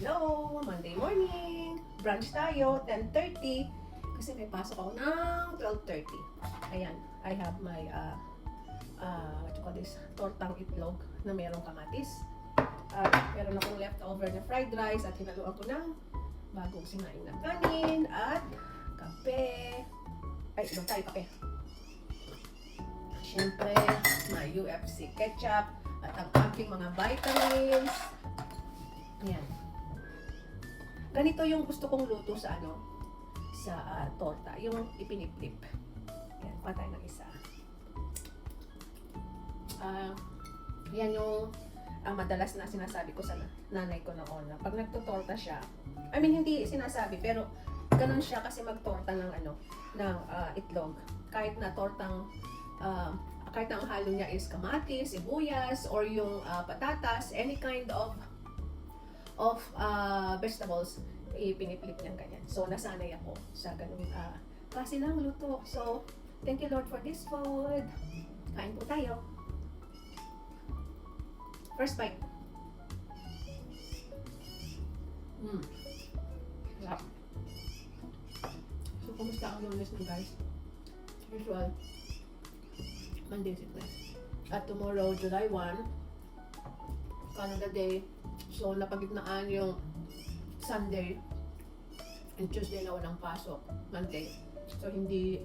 Hello! Monday morning! Brunch tayo, 10:30. Kasi may pasok ako ng 12:30. Ayan, I have my, what you call this, tortang itlog na mayroong kamatis. At meron akong leftover na fried rice at hinaluan ko ng bagong sinaing na kanin at kape. Ay, inom tayo kape. Siyempre, may UFC ketchup at ang aking mga vitamins. Ayan. Ganito yung gusto kong luto sa sa torta, yung ipiniplip. Ayan, patay ng isa. Yan yung madalas na sinasabi ko sa nanay ko noon na pag nagtutorta siya, I mean hindi sinasabi pero ganun siya kasi magtorta ng ng itlog. Kahit na tortang kahit na ang halo niya is kamatis, sibuyas, or yung patatas, any kind of vegetables, ipiniplip niyang ganyan. So, nasanay ako sa ganung klase ng luto. So, thank you Lord for this food. Kain po tayo. First bite. Sarap. So, kumusta ang Lunes mo guys? Usual. Monday sickness. At tomorrow, July 1, Canada Day. So, napagitnaan yung Sunday and Tuesday na walang pasok. Monday. So, hindi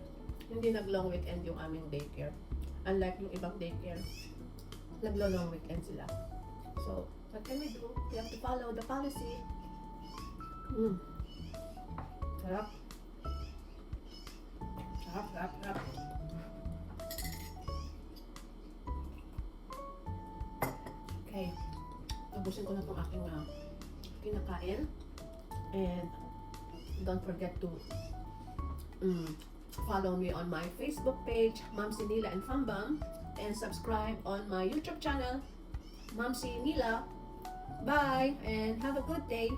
nag-long weekend yung aming daycare. Unlike yung ibang daycare, nag-long weekend sila. So, what can we do? We have to follow the policy. Sarap. Sarap, sarap, sarap. Okay. Tapusin ko na itong aking kinakain. And don't forget to follow me on my Facebook page, Mamsi Nila and Fambam, and subscribe on my YouTube channel, Mamsi Nila. Bye and have a good day.